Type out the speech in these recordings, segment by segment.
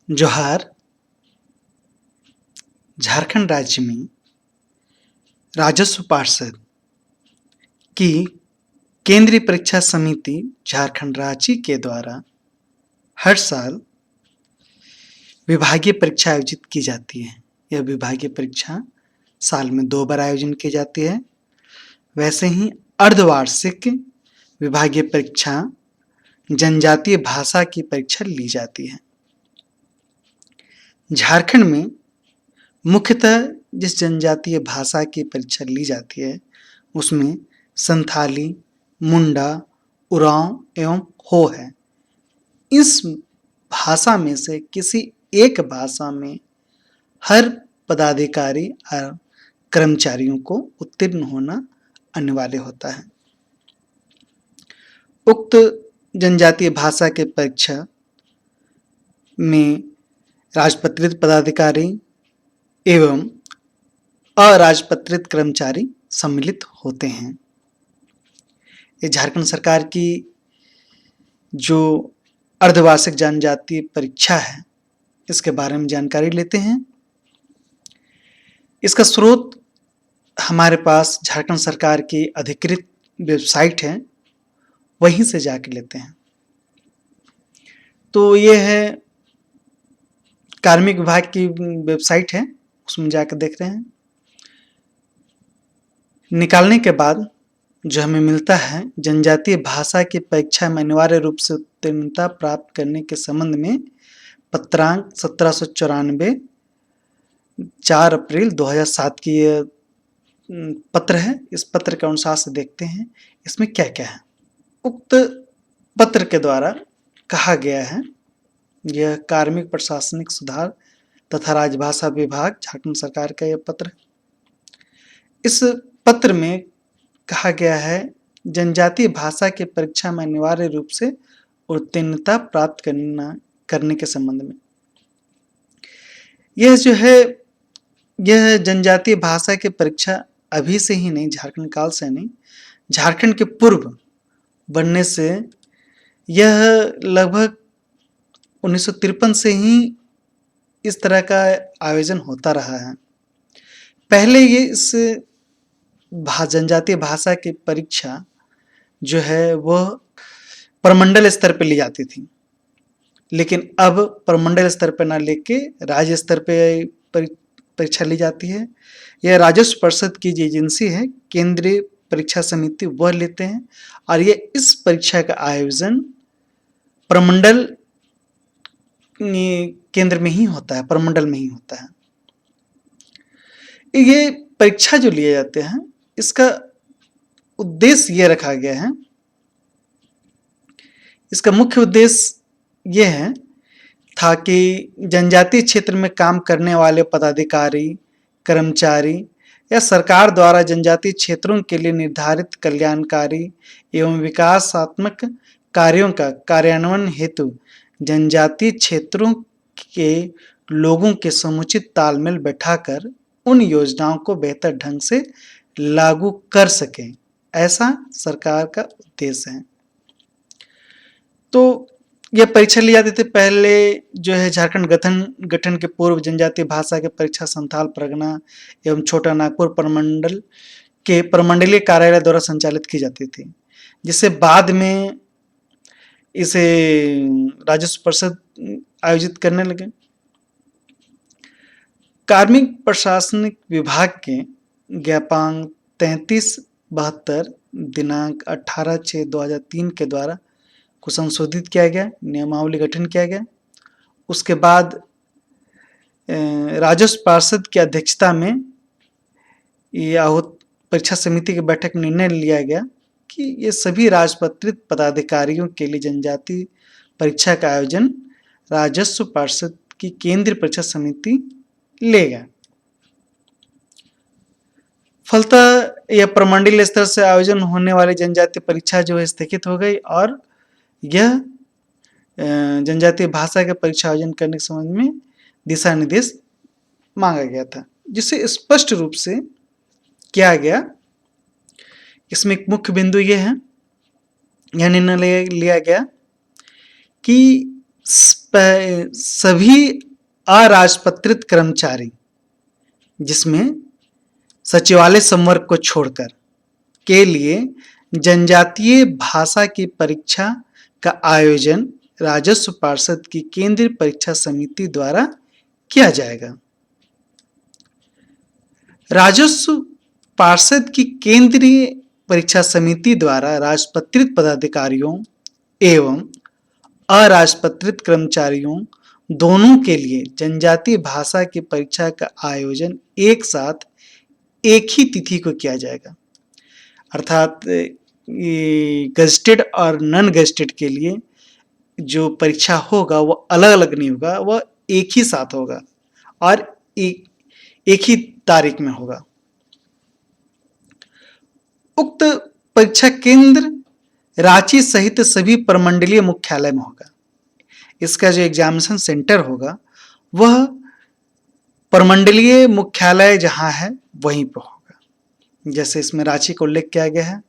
जोहार। झारखंड राज्य में राजस्व पार्षद की केंद्रीय परीक्षा समिति झारखंड राज्य के द्वारा हर साल विभागीय परीक्षा आयोजित की जाती है। यह विभागीय परीक्षा साल में 2 बार आयोजन की जाती है। वैसे ही अर्धवार्षिक विभागीय परीक्षा जनजातीय भाषा की परीक्षा ली जाती है। झारखंड में मुख्यतः जिस जनजातीय भाषा की परीक्षा ली जाती है उसमें संथाली, मुंडा, उरांव एवं हो है। इस भाषा में से किसी एक भाषा में हर पदाधिकारी और कर्मचारियों को उत्तीर्ण होना अनिवार्य होता है। उक्त जनजातीय भाषा के परीक्षा में राजपत्रित पदाधिकारी एवं अराजपत्रित कर्मचारी सम्मिलित होते हैं। ये झारखंड सरकार की जो अर्धवार्षिक जनजातीय परीक्षा है इसके बारे में जानकारी लेते हैं। इसका स्रोत हमारे पास झारखंड सरकार की अधिकृत वेबसाइट है, वहीं से जाके लेते हैं। तो ये है कार्मिक विभाग की वेबसाइट है, उसमें जाकर देख रहे हैं। निकालने के बाद जो हमें मिलता है, जनजातीय भाषा की परीक्षा में अनिवार्य रूप से उत्तीर्णता प्राप्त करने के संबंध में पत्रांक 1794 4 अप्रैल 2007 की यह पत्र है। इस पत्र के अनुसार से देखते हैं इसमें क्या क्या है। उक्त पत्र के द्वारा कहा गया है, यह कार्मिक प्रशासनिक सुधार तथा राजभाषा विभाग झारखंड सरकार का यह पत्र। इस पत्र में कहा गया है, जनजातीय भाषा की परीक्षा में अनिवार्य रूप से उत्तीर्णता प्राप्त करने के संबंध में। यह जो है, यह जनजातीय भाषा की परीक्षा अभी से ही नहीं, झारखंड काल से नहीं, झारखंड के पूर्व बनने से यह लगभग 1953 से ही इस तरह का आयोजन होता रहा है। पहले ये इस जनजातीय भाषा की परीक्षा जो है वह प्रमंडल स्तर पर ली जाती थी, लेकिन अब प्रमंडल स्तर पर ना लेके राज्य स्तर पे परीक्षा ली जाती है। यह राजस्व परिषद की जो एजेंसी है, केंद्रीय परीक्षा समिति, वह लेते हैं और ये इस परीक्षा का आयोजन प्रमंडल केंद्र में ही होता है, प्रमंडल में ही होता है। ये परीक्षा जो लिए जाते हैं इसका उद्देश्य ये रखा गया है, इसका मुख्य उद्देश्य ये है था कि जनजातीय क्षेत्र में काम करने वाले पदाधिकारी, कर्मचारी या सरकार द्वारा जनजातीय क्षेत्रों के लिए निर्धारित कल्याणकारी एवं विकासात्मक कार्यों का कार्यान्वयन हेतु जनजातीय क्षेत्रों के लोगों के समुचित तालमेल बैठाकर उन योजनाओं को बेहतर ढंग से लागू कर सकें, ऐसा सरकार का उद्देश्य है। तो यह परीक्षा ली जाती थी। पहले जो है झारखंड गठन के पूर्व जनजातीय भाषा की परीक्षा संथाल परगना एवं छोटा नागपुर प्रमंडल के प्रमंडलीय कार्यालय द्वारा संचालित की जाती थी, जिससे बाद में इसे राजस्व परिषद आयोजित करने लगे। कार्मिक प्रशासनिक विभाग के ज्ञापांक 3372 दिनांक 18/6/2003 के द्वारा को संशोधित किया गया, नियमावली गठन किया गया। उसके बाद राजस्व पार्षद की अध्यक्षता में यह परीक्षा समिति की बैठक में निर्णय लिया गया कि ये सभी राजपत्रित पदाधिकारियों के लिए जनजातीय परीक्षा का आयोजन राजस्व पार्षद की केंद्रीय परीक्षा समिति लेगा। फलतः यह प्रमंडलीय स्तर से आयोजन होने वाली जनजातीय परीक्षा जो है स्थगित हो गई और यह जनजातीय भाषा के परीक्षा आयोजन करने के संबंध में दिशा निर्देश मांगा गया था, जिसे स्पष्ट रूप से किया गया। इसमें एक मुख्य बिंदु यह है, यह निर्णय लिया गया कि सभी अराजपत्रित कर्मचारी, जिसमें सचिवालय संवर्ग को छोड़कर, के लिए जनजातीय भाषा की परीक्षा का आयोजन राजस्व पार्षद की केंद्रीय परीक्षा समिति द्वारा किया जाएगा। राजस्व पार्षद की केंद्रीय परीक्षा समिति द्वारा राजपत्रित पदाधिकारियों एवं अराजपत्रित कर्मचारियों दोनों के लिए जनजातीय भाषा की परीक्षा का आयोजन एक साथ एक ही तिथि को किया जाएगा। अर्थात गजेटेड और नॉन गजेटेड के लिए जो परीक्षा होगा वो अलग अलग नहीं होगा, वह एक ही साथ होगा और एक ही तारीख में होगा। उक्त परीक्षा केंद्र रांची सहित सभी प्रमंडलीय मुख्यालय में होगा। इसका जो एग्जामिनेशन सेंटर होगा वह प्रमंडलीय मुख्यालय जहां है वहीं पर होगा। जैसे इसमें रांची का उल्लेख किया गया है,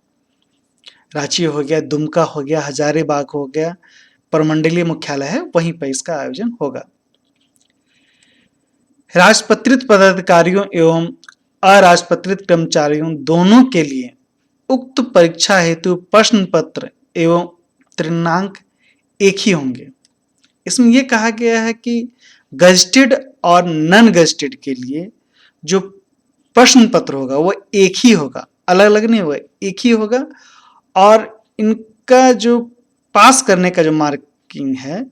रांची हो गया, दुमका हो गया, हजारीबाग हो गया, प्रमंडलीय मुख्यालय है, वहीं पर इसका आयोजन होगा। राजपत्रित पदाधिकारियों एवं अराजपत्रित कर्मचारियों दोनों के लिए उक्त परीक्षा हेतु प्रश्न पत्र एवं त्रिनांक एक ही होंगे। इसमें यह कहा गया है कि गजेटेड और नॉन गजेटेड के लिए जो प्रश्न पत्र होगा वो एक ही होगा, अलग अलग नहीं होगा, एक ही होगा। और इनका जो पास करने का जो मार्किंग है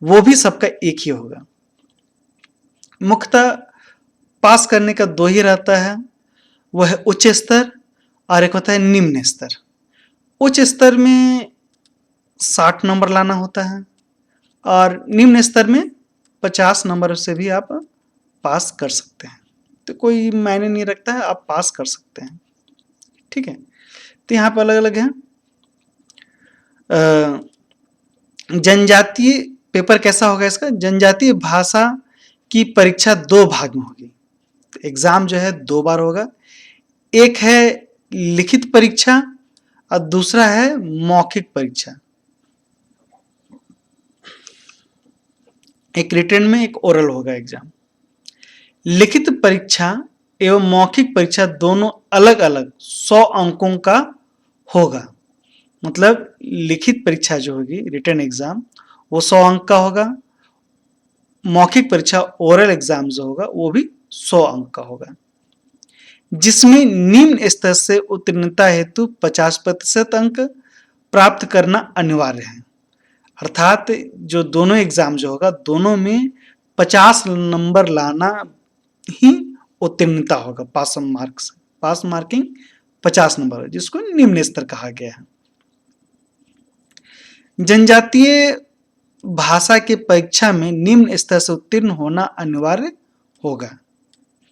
वो भी सबका एक ही होगा। मुख्यतः पास करने का दो ही रहता है, वह है उच्च स्तर और एक होता है निम्न स्तर। उच्च स्तर में 60 नंबर लाना होता है और निम्न स्तर में 50 नंबर से भी आप पास कर सकते हैं। तो कोई मायने नहीं रखता है, आप पास कर सकते हैं। ठीक है, तो यहाँ पर अलग अलग है। जनजातीय पेपर कैसा होगा इसका? जनजातीय भाषा की परीक्षा दो भाग में होगी। एग्जाम जो है दो बार होगा, एक है लिखित परीक्षा और दूसरा है मौखिक परीक्षा। एक रिटन में एक ओरल होगा एग्जाम। लिखित परीक्षा एवं मौखिक परीक्षा दोनों अलग अलग 100 अंकों का होगा। मतलब लिखित परीक्षा जो होगी रिटन एग्जाम वो 100 अंक का होगा, मौखिक परीक्षा ओरल एग्जाम जो होगा वो भी 100 अंक का होगा, जिसमें निम्न स्तर से उत्तीर्णता हेतु 50% अंक प्राप्त करना अनिवार्य है। अर्थात जो दोनों एग्जाम जो होगा दोनों में 50 नंबर लाना ही उत्तीर्णता होगा। पास मार्क्स, पास मार्किंग 50 नंबर, जिसको निम्न स्तर कहा गया है। जनजातीय भाषा की परीक्षा में निम्न स्तर से उत्तीर्ण होना अनिवार्य होगा।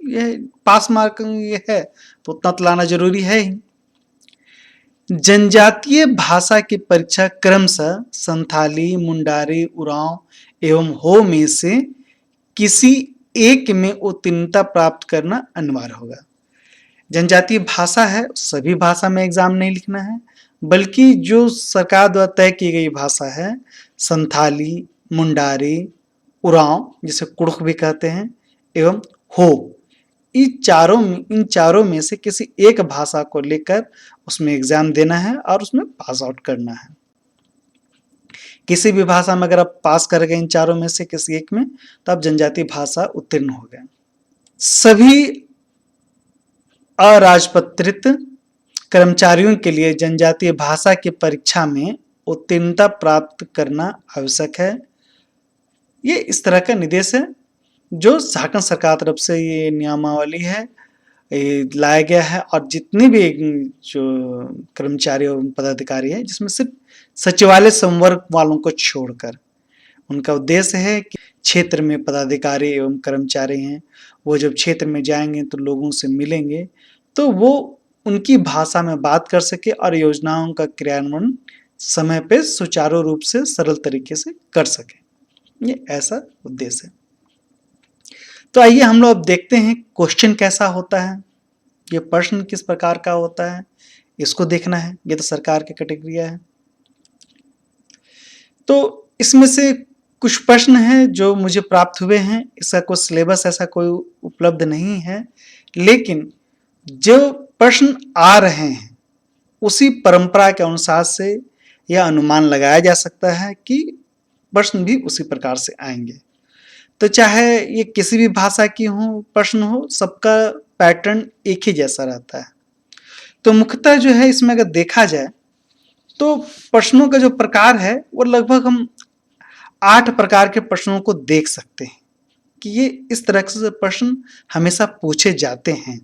यह पास मार्किंग ये है तो उतना तो लाना जरूरी है ही। जनजातीय भाषा की परीक्षा क्रमशः संथाली, मुंडारी, उरांव एवं हो में से किसी एक में उत्तीर्णता प्राप्त करना अनिवार्य होगा। जनजातीय भाषा है, सभी भाषा में एग्जाम नहीं लिखना है, बल्कि जो सरकार द्वारा तय की गई भाषा है, संथाली, मुंडारी, उरांव जिसे कुड़ुख भी कहते हैं, एवं हो, इन चारों में से किसी एक भाषा को लेकर उसमें एग्जाम देना है और उसमें पास आउट करना है। किसी भी भाषा में अगर आप पास कर गए इन चारों में से किसी एक में, तो आप जनजातीय भाषा उत्तीर्ण हो गए। सभी अराजपत्रित कर्मचारियों के लिए जनजातीय भाषा की परीक्षा में उत्तीर्णता प्राप्त करना आवश्यक है। ये इस तरह का निर्देश है जो झारखंड सरकार तरफ से ये नियमावली है, ये लाया गया है। और जितने भी जो कर्मचारी और पदाधिकारी है, जिसमें सिर्फ सचिवालय संवर्ग वालों को छोड़कर, उनका उद्देश्य है कि क्षेत्र में पदाधिकारी एवं कर्मचारी हैं, वो जब क्षेत्र में जाएंगे तो लोगों से मिलेंगे तो वो उनकी भाषा में बात कर सके और योजनाओं का क्रियान्वयन समय पे सुचारू रूप से सरल तरीके से कर सके। ये ऐसा उद्देश्य है। तो आइए हम लोग अब देखते हैं क्वेश्चन कैसा होता है, ये प्रश्न किस प्रकार का होता है, इसको देखना है। ये तो सरकार की कैटेगरी है। तो इसमें से कुछ प्रश्न हैं जो मुझे प्राप्त हुए हैं, इसका कोई सिलेबस ऐसा कोई उपलब्ध नहीं है, लेकिन जो प्रश्न आ रहे हैं उसी परंपरा के अनुसार से यह अनुमान लगाया जा सकता है कि प्रश्न भी उसी प्रकार से आएंगे। तो चाहे ये किसी भी भाषा की हो प्रश्न हो, सबका पैटर्न एक ही जैसा रहता है। तो मुख्यतः जो है इसमें अगर देखा जाए तो प्रश्नों का जो प्रकार है वो लगभग हम 8 प्रकार के प्रश्नों को देख सकते हैं कि ये इस तरह से प्रश्न हमेशा पूछे जाते हैं।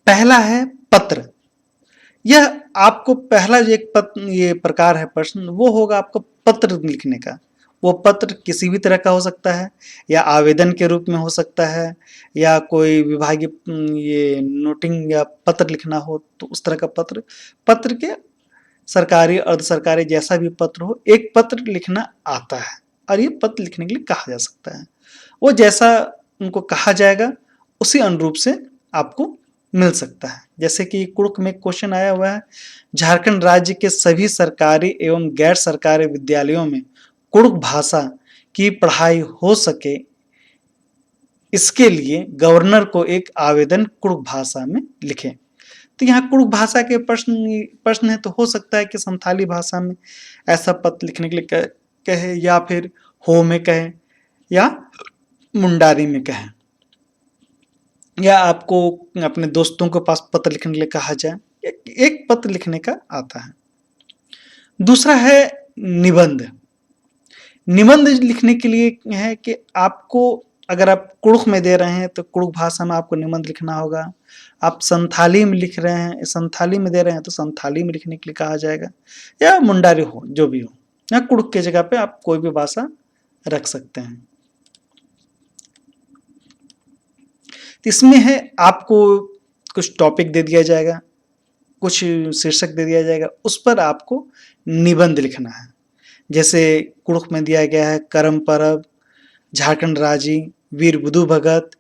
पहला है पत्र। यह आपको पहला जो ये प्रकार है प्रश्न, वो होगा आपको पत्र लिखने का। वो पत्र किसी भी तरह का हो सकता है, या आवेदन के रूप में हो सकता है, या कोई विभागीय ये नोटिंग या पत्र लिखना हो तो उस तरह का पत्र। पत्र के सरकारी अर्ध सरकारी जैसा भी पत्र हो, एक पत्र लिखना आता है और ये पत्र लिखने के लिए कहा जा सकता है। वो जैसा उनको कहा जाएगा उसी अनुरूप से आपको मिल सकता है। जैसे कि कुड़ुक में क्वेश्चन आया हुआ है, झारखंड राज्य के सभी सरकारी एवं गैर सरकारी विद्यालयों में कुड़ुक भाषा की पढ़ाई हो सके, इसके लिए गवर्नर को एक आवेदन कुड़ुक भाषा में लिखें। तो यहाँ कुड़ुक भाषा के प्रश्न है, तो हो सकता है कि संथाली भाषा में ऐसा पत्र लिखने के लिए कहे, या फिर हो में कहे, या मुंडारी में कहें, या आपको अपने दोस्तों के पास पत्र लिखने के लिए कहा जाए। एक पत्र लिखने का आता है। दूसरा है निबंध। निबंध लिखने के लिए है कि आपको, अगर आप कुड़ुक में दे रहे हैं तो कुड़ुक भाषा में आपको निबंध लिखना होगा। आप संथाली में लिख रहे हैं, संथाली में दे रहे हैं तो संथाली में लिखने के लिए कहा जाएगा, या मुंडारी हो, जो भी हो, या कुड़ुक की जगह पे आप कोई भी भाषा रख सकते हैं। इसमें है आपको कुछ टॉपिक दे दिया जाएगा, कुछ शीर्षक दे दिया जाएगा, उस पर आपको निबंध लिखना है। जैसे कुड़ुक में दिया गया है करम परब, झारखंड राजी, वीर बुधु भगत,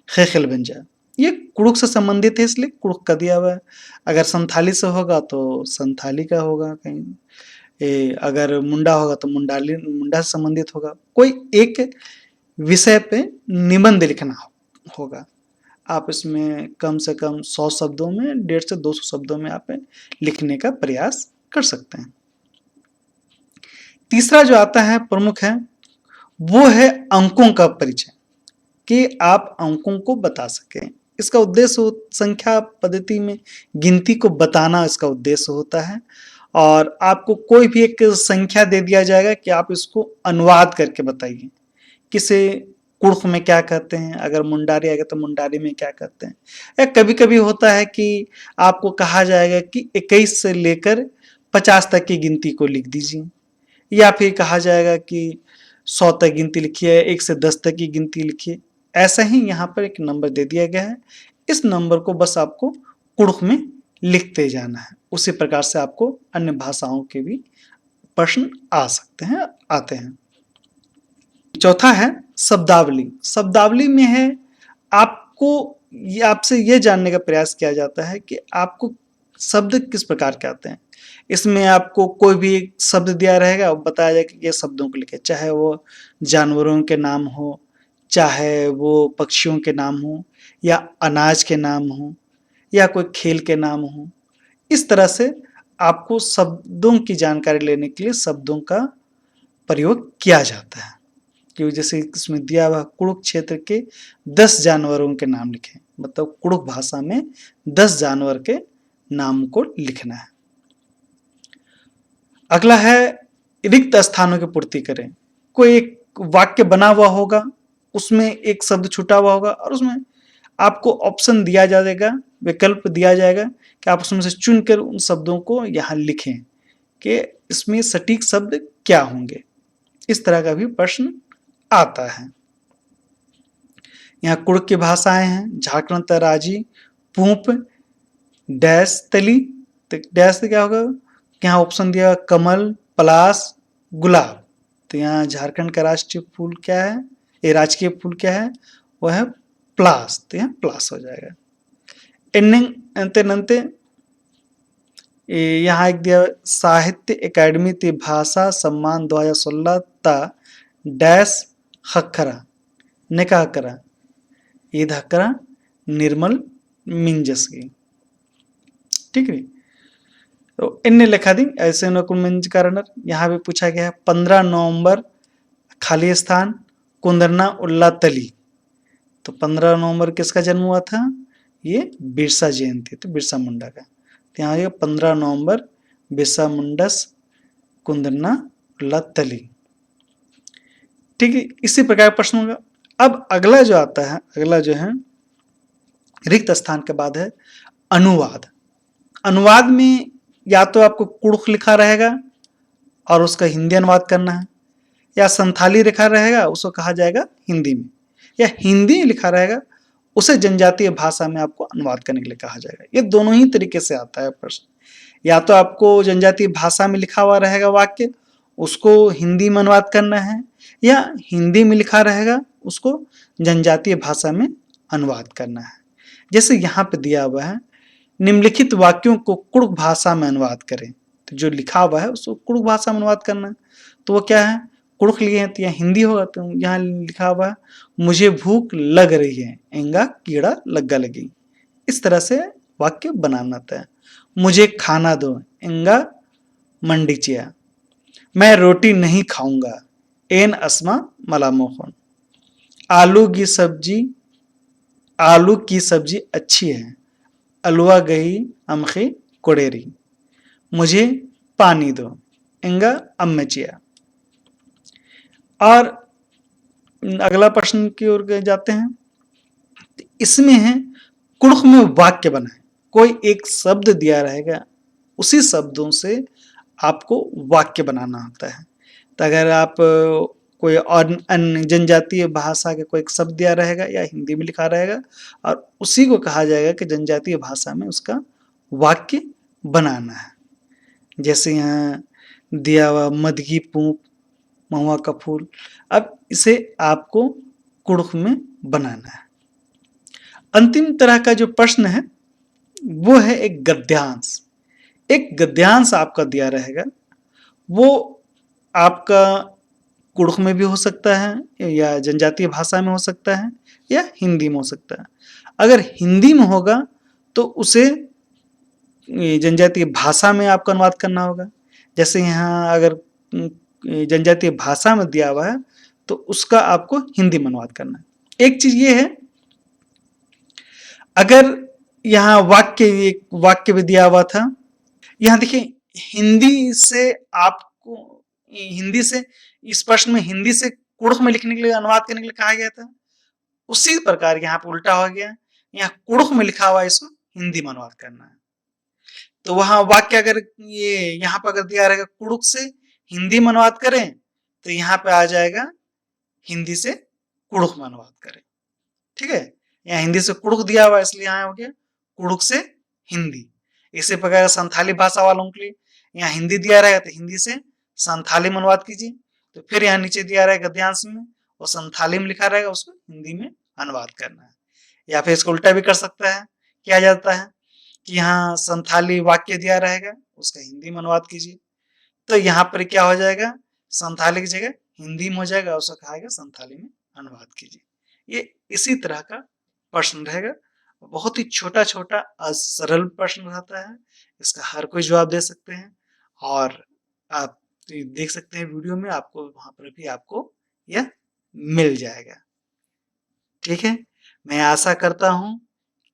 खेखल बंजा। ये कुड़ुक से संबंधित है इसलिए कुड़ुक का दिया हुआ है। अगर संथाली से होगा तो संथाली का होगा, कहीं अगर मुंडा होगा तो मुंडा से संबंधित होगा। कोई एक विषय पे निबंध लिखना होगा। आप इसमें कम से कम 100 शब्दों में, 150 से 200 शब्दों में आप लिखने का प्रयास कर सकते हैं। तीसरा जो आता है प्रमुख है, वो है अंकों का परिचय, कि आप अंकों को बता सकें। इसका उद्देश्य संख्या पद्धति में गिनती को बताना इसका उद्देश्य होता है, और आपको कोई भी एक संख्या दे दिया जाएगा कि आप इसको अनुवाद करके बताइए, किसे कुड़ुक में क्या कहते हैं, अगर मुंडारी आएगा तो मुंडारी में क्या कहते हैं। या कभी कभी होता है कि आपको कहा जाएगा कि 21 से लेकर 50 तक की गिनती को लिख दीजिए, या फिर कहा जाएगा कि 100 तक गिनती लिखिए, 1 से 10 तक की गिनती लिखिए। ऐसा ही यहाँ पर एक नंबर दे दिया गया है, इस नंबर को बस आपको कुड़ुक में लिखते जाना है। उसी प्रकार से आपको अन्य भाषाओं के भी प्रश्न आ सकते हैं, आते हैं। चौथा है शब्दावली। शब्दावली में है आपसे यह जानने का प्रयास किया जाता है कि आपको शब्द किस प्रकार के आते हैं। इसमें आपको कोई भी एक शब्द दिया रहेगा, बताया जाएगा कि ये शब्दों को लिखे, चाहे वो जानवरों के नाम हो, चाहे वो पक्षियों के नाम हो, या अनाज के नाम हो, या कोई खेल के नाम हो। इस तरह से आपको शब्दों की जानकारी लेने के लिए शब्दों का प्रयोग किया जाता है। कि जैसे इसमें दिया हुआ कुड़ुक क्षेत्र के 10 जानवरों के नाम लिखें, मतलब कुड़ुक भाषा में 10 जानवर के नाम को लिखना है। अगला है रिक्त स्थानों की पूर्ति करें। कोई एक वाक्य बना हुआ होगा, उसमें एक शब्द छूटा हुआ होगा, और उसमें आपको ऑप्शन दिया जाएगा, विकल्प दिया जाएगा कि आप उसमें से चुनकर उन शब्दों को यहाँ लिखें कि इसमें सटीक शब्द क्या होंगे। इस तरह का भी प्रश्न आता है। यहाँ कुड़ुक की भाषाएं हैं झारखंड तराजी, पूप, डैश तली। तो डैश से क्या होगा, यहाँ ऑप्शन दिया कमल, पलाश, गुलाब। तो यहाँ झारखंड का राष्ट्रीय फूल क्या है, ये राजकीय फूल क्या है, वह है प्लास। तो यहाँ प्लास हो जाएगा। एन्ने अंते नंते, यहाँ एक दिया साहित्य अकादमी ती भाषा सम्मान 2016 ता डैश हक्करा ने का करा ये हक्करा निर्मल मिंजसगी। ठीक है, तो इनने लिखा दी ऐसे नकुल मिंज कारण यहाँ भी पूछा गया है 15 नवंबर खाली स्थान कुंदरना उल्ला तली। तो 15 नवंबर किसका जन्म हुआ था? ये बिरसा जयंती, तो बिरसा मुंडा का। तो यहाँ 15 नवंबर बिरसा मुंडस कुंदरना उल्ला तली। ठीक है, इसी प्रकार प्रश्न होगा। अब अगला जो आता है, अगला जो है रिक्त स्थान के बाद है अनुवाद। अनुवाद में या तो आपको कुड़ुख लिखा रहेगा और उसका हिंदी अनुवाद करना है, या संथाली लिखा रहेगा उसको कहा जाएगा हिंदी में, या हिंदी में लिखा रहेगा उसे जनजातीय भाषा में आपको अनुवाद करने के लिए कहा जाएगा। ये दोनों ही तरीके से आता है प्रश्न। या तो आपको जनजातीय भाषा में लिखा हुआ रहेगा वाक्य, उसको हिंदी में अनुवाद करना है, या हिंदी में लिखा रहेगा उसको जनजातीय भाषा में अनुवाद करना है। जैसे यहाँ पे दिया हुआ है निम्नलिखित वाक्यों को कुड़ुख भाषा में अनुवाद करें। तो जो लिखा हुआ है उसको कुड़ुख भाषा में अनुवाद करना है। तो वो क्या है, कुड़ुख लिए हैं तो यहाँ हिंदी होगा। तो यहाँ लिखा हुआ है मुझे भूख लग रही है एंगा कीड़ा लग्गा लगी। इस तरह से वाक्य बनाना था। मुझे खाना दो एंगा मंडीचिया। मैं रोटी नहीं खाऊंगा एन अस्मा मला मोहन। आलू की सब्जी अच्छी है अलवा गई अमखी कोडेरी। मुझे पानी दो एंगा अम्मचिया। और अगला प्रश्न की ओर जाते हैं। इसमें है कुड़ुख में वाक्य बनाए। कोई एक शब्द दिया रहेगा, उसी शब्दों से आपको वाक्य बनाना होता है। तो अगर आप कोई और अन्य जनजातीय भाषा के कोई एक शब्द दिया रहेगा या हिंदी में लिखा रहेगा और उसी को कहा जाएगा कि जनजातीय भाषा में उसका वाक्य बनाना है। जैसे यहाँ दिया हुआ मदगी पूप महुआ का फूल। अब इसे आपको कुड़ुख में बनाना है। अंतिम तरह का जो प्रश्न है वो है एक गद्यांश। एक गद्यांश आपका दिया रहेगा, वो आपका कुड़ुख में भी हो सकता है या जनजातीय भाषा में हो सकता है या हिंदी में हो सकता है। अगर हिंदी में होगा तो उसे जनजातीय भाषा में आपको अनुवाद करना होगा। जैसे यहाँ अगर जनजातीय भाषा में दिया हुआ है तो उसका आपको हिंदी में अनुवाद करना है। एक चीज ये है, अगर यहाँ वाक्य भी दिया हुआ था, यहाँ देखिए हिंदी से इस प्रश्न में हिंदी से कुड़ुख में लिखने के लिए अनुवाद करने के लिए कहा गया था। उसी प्रकार यहाँ पे उल्टा हो गया, यहाँ कुड़ुख में लिखा हुआ इसको हिंदी में अनुवाद करना है। तो वहां वाक्य अगर ये यहाँ पर अगर दिया रहेगा कुड़ुख से हिंदी में अनुवाद करें तो यहाँ पे आ जाएगा हिंदी से कुड़ुख में अनुवाद करें। ठीक है, यहाँ हिंदी से कुड़ुख दिया हुआ इसलिए यहाँ हो गया कुड़ुख से हिंदी। इसी प्रकार संथाली भाषा वालों के लिए यहाँ हिंदी दिया रहेगा तो हिंदी से संथाली में अनुवाद कीजिए। तो फिर यहाँ नीचे दिया रहेगा गद्यांश में, वो संथाली में लिखा रहेगा उसको हिंदी में अनुवाद करना है। या फिर इसको उल्टा भी कर सकता है, किया जाता है कि यहाँ संथाली वाक्य दिया रहेगा उसका हिंदी में अनुवाद कीजिए। तो यहाँ पर क्या हो जाएगा, संथाली की जगह हिंदी में हो जाएगा, उसको कहा संथाली में अनुवाद कीजिए। ये इसी तरह का प्रश्न रहेगा। बहुत ही छोटा छोटा सरल प्रश्न रहता है, इसका हर कोई जवाब दे सकते हैं। और आप देख सकते हैं वीडियो में, आपको वहां पर भी आपको यह मिल जाएगा। ठीक है, मैं आशा करता हूं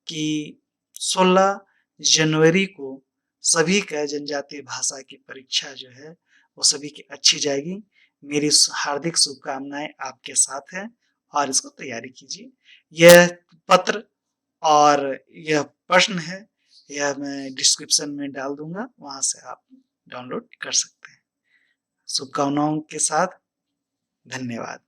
कि 16 जनवरी को सभी का जनजातीय भाषा की परीक्षा जो है वो सभी की अच्छी जाएगी। मेरी हार्दिक शुभकामनाएं आपके साथ है और इसको तैयारी कीजिए। यह पत्र और यह प्रश्न है, यह मैं डिस्क्रिप्शन में डाल दूंगा, वहां से आप डाउनलोड कर सकते हैं। शुभकामनाओं के साथ धन्यवाद।